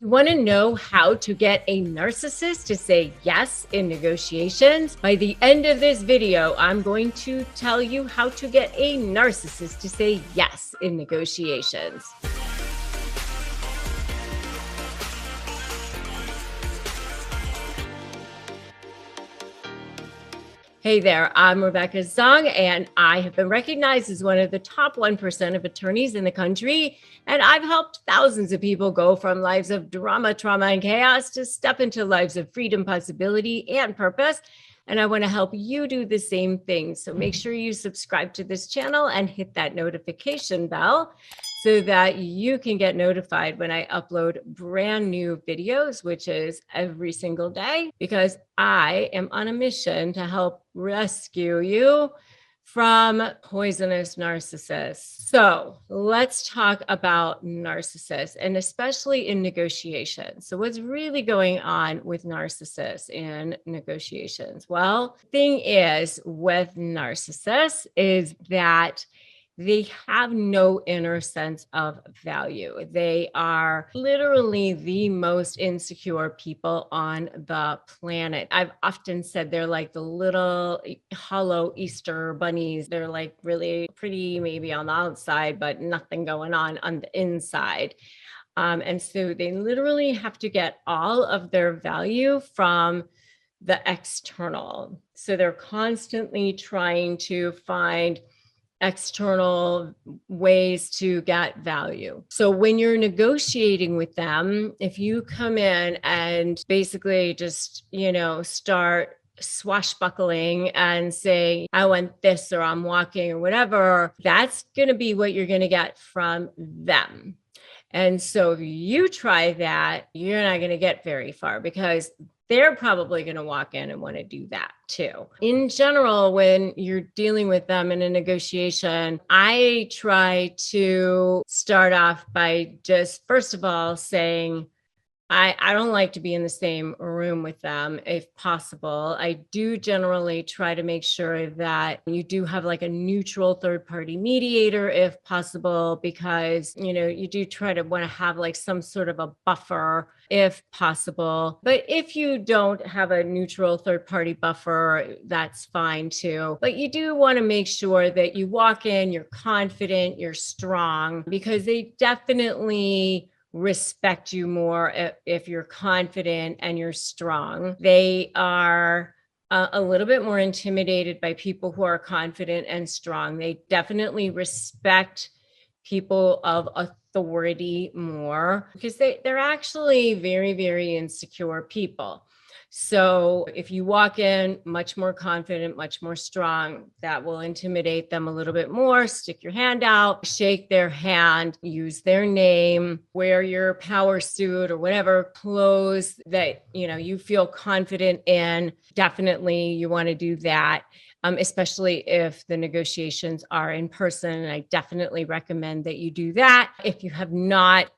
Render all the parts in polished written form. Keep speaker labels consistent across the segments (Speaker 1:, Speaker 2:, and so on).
Speaker 1: You want to know how to get a narcissist to say yes in negotiations? By the end of this video, I'm going to tell you how to get a narcissist to say yes in negotiations. Hey there, I'm Rebecca Zung, and I have been recognized as one of the top 1% of attorneys in the country. And I've helped thousands of people go from lives of drama, trauma, and chaos to step into lives of freedom, possibility, and purpose. And I want to help you do the same thing. So make sure you subscribe to this channel and hit that notification bell so that you can get notified when I upload brand new videos, which is every single day, because I am on a mission to help rescue you from poisonous narcissists. So let's talk about narcissists, and especially in negotiations. So what's really going on with narcissists in negotiations? Well, the thing is with narcissists is that they have no inner sense of value. They are literally the most insecure people on the planet. I've often said they're like the little hollow Easter bunnies. They're like really pretty, maybe on the outside, but nothing going on the inside. And so they literally have to get all of their value from the external. So they're constantly trying to find external ways to get value. So when you're negotiating with them, if you come in and basically just, start swashbuckling and say, I want this, or I'm walking, or whatever, that's going to be what you're going to get from them. And so if you try that, you're not going to get very far, because they're probably going to walk in and want to do that too. In general, when you're dealing with them in a negotiation, I try to start off by just, first of all, saying, I don't like to be in the same room with them if possible. I do generally try to make sure that you do have like a neutral third party mediator if possible, because, you do try to want to have like some sort of a buffer if possible. But if you don't have a neutral third party buffer, that's fine too. But you do want to make sure that you walk in, you're confident, you're strong, because they definitely respect you more if you're confident and you're strong. They are a little bit more intimidated by people who are confident and strong. They definitely respect people of authority more, because they're actually very, very insecure people. So if you walk in much more confident, much more strong, that will intimidate them a little bit more. Stick your hand out, shake their hand, use their name, wear your power suit or whatever clothes that, you feel confident in. Definitely you want to do that. Especially if the negotiations are in person. And I definitely recommend that you do that. If you have not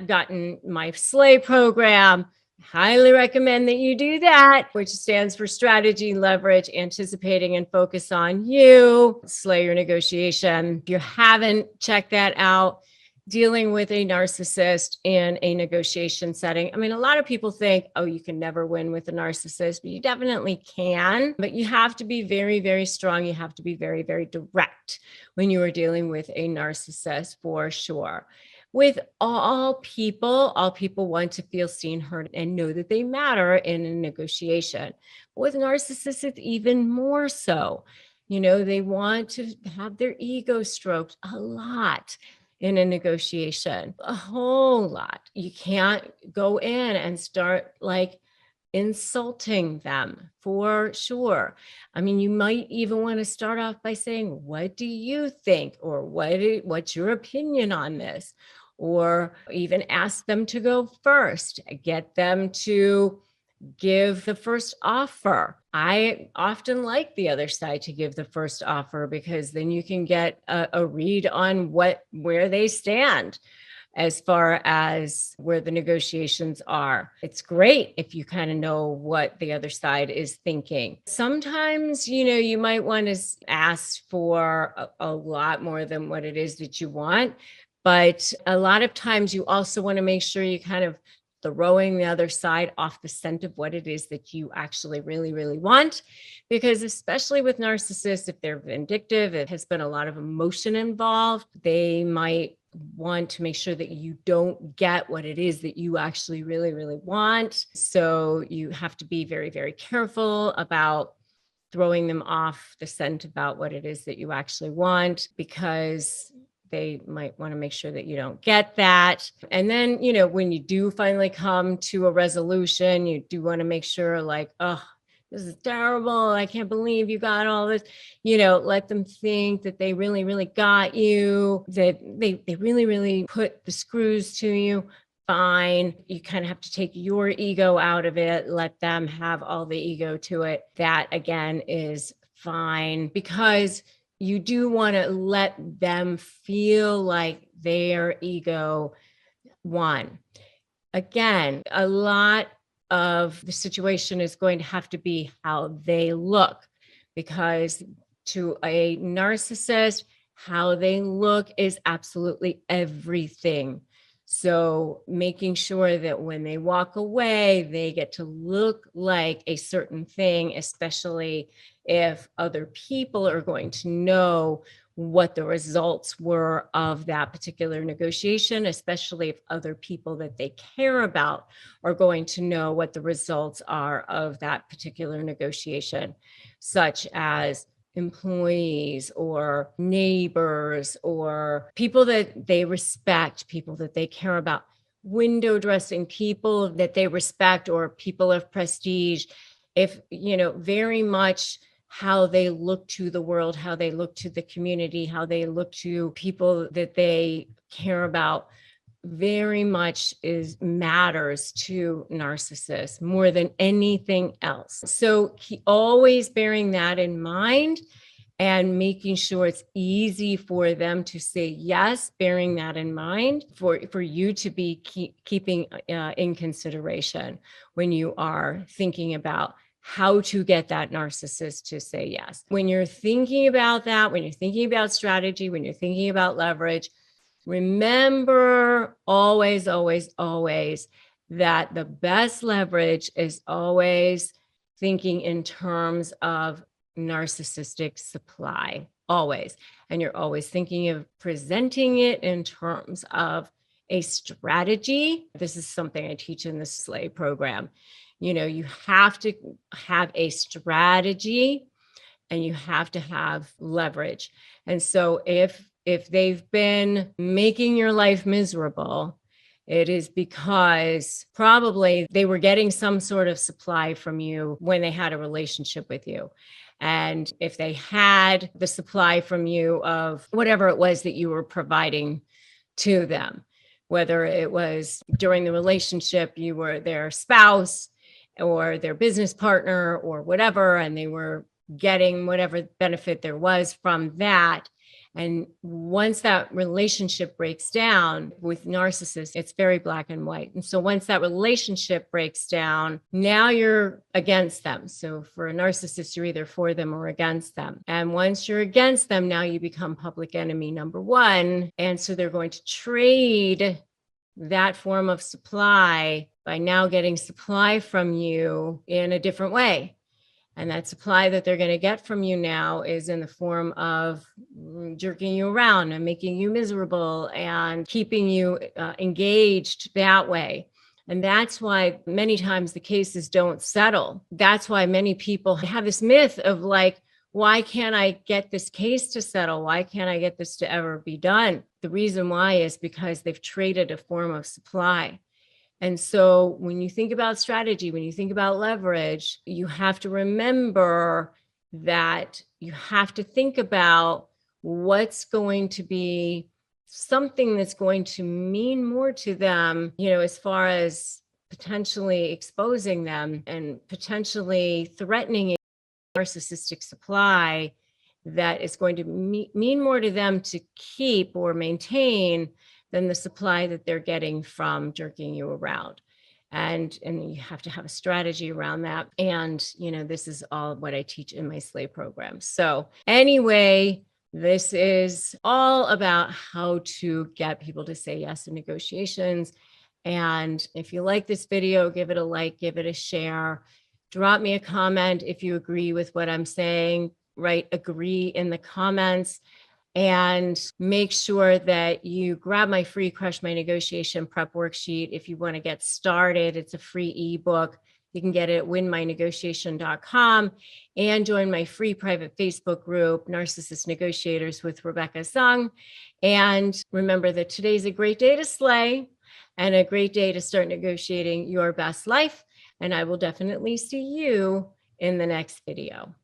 Speaker 1: gotten my s.l.a.y program, highly recommend that you do that, which stands for strategy, leverage, anticipating, and focus on you. Slay your negotiation. If you haven't checked that out, dealing with a narcissist in a negotiation setting. I mean, a lot of people think, oh, you can never win with a narcissist, but you definitely can. But you have to be very, very strong. You have to be very, very direct when you are dealing with a narcissist, for sure. With all people want to feel seen, heard, and know that they matter in a negotiation. With narcissists, it's even more so. They want to have their ego stroked a lot in a negotiation, a whole lot. You can't go in and start like insulting them, for sure. I mean, you might even want to start off by saying, what do you think? Or what's your opinion on this? Or even ask them to go first, get them to give the first offer. I often like the other side to give the first offer, because then you can get a read on where they stand as far as where the negotiations are. It's great if you kind of know what the other side is thinking. Sometimes, you might want to ask for a lot more than what it is that you want. But a lot of times you also want to make sure you kind of throwing the other side off the scent of what it is that you actually really, really want. Because especially with narcissists, if they're vindictive, it has been a lot of emotion involved. They might want to make sure that you don't get what it is that you actually really, really want. So you have to be very, very careful about throwing them off the scent about what it is that you actually want, because they might want to make sure that you don't get that. And then, when you do finally come to a resolution, you do want to make sure, like, oh, this is terrible. I can't believe you got all this. Let them think that they really, really got you, that they really, really put the screws to you. Fine. You kind of have to take your ego out of it, let them have all the ego to it. That again is fine, because you do want to let them feel like their ego won. Again, a lot of the situation is going to have to be how they look, because to a narcissist, how they look is absolutely everything. So making sure that when they walk away, they get to look like a certain thing, especially if other people are going to know what the results were of that particular negotiation, especially if other people that they care about are going to know what the results are of that particular negotiation, such as employees or neighbors or people that they respect, people that they care about, window dressing, people that they respect, or people of prestige. If, very much how they look to the world, how they look to the community, how they look to people that they care about, very much matters to narcissists more than anything else. So always bearing that in mind and making sure it's easy for them to say yes, bearing that in mind for you to be keeping in consideration when you are thinking about how to get that narcissist to say yes. When you're thinking about that, when you're thinking about strategy, when you're thinking about leverage, remember always, always, always that the best leverage is always thinking in terms of narcissistic supply, always. And you're always thinking of presenting it in terms of a strategy. This is something I teach in the s.l.a.y program. You have to have a strategy and you have to have leverage. And so if they've been making your life miserable, it is because probably they were getting some sort of supply from you when they had a relationship with you. And if they had the supply from you of whatever it was that you were providing to them, whether it was during the relationship, you were their spouse or their business partner or whatever, and they were getting whatever benefit there was from that. And once that relationship breaks down with narcissists, it's very black and white. And so once that relationship breaks down, now you're against them. So for a narcissist, you're either for them or against them. And once you're against them, now you become public enemy number one. And so they're going to trade that form of supply by now getting supply from you in a different way. And that supply that they're going to get from you now is in the form of jerking you around and making you miserable and keeping you engaged that way. And that's why many times the cases don't settle. That's why many people have this myth of like, why can't I get this case to settle? Why can't I get this to ever be done? The reason why is because they've traded a form of supply. And so when you think about strategy, when you think about leverage, you have to remember that you have to think about what's going to be something that's going to mean more to them, as far as potentially exposing them and potentially threatening a narcissistic supply that is going to mean more to them to keep or maintain than the supply that they're getting from jerking you around. And you have to have a strategy around that. And, this is all what I teach in my s.l.a.y program. So anyway, this is all about how to get people to say yes in negotiations And if you like this video, give it a like, give it a share, drop me a comment if you agree with what I'm saying, write agree in the comments, and make sure that you grab my free Crush My Negotiation Prep Worksheet if you want to get started. It's a free ebook. You can get it at winmynegotiation.com and join my free private Facebook group, Narcissist Negotiators with Rebecca Zung. And remember that today's a great day to slay and a great day to start negotiating your best life. And I will definitely see you in the next video.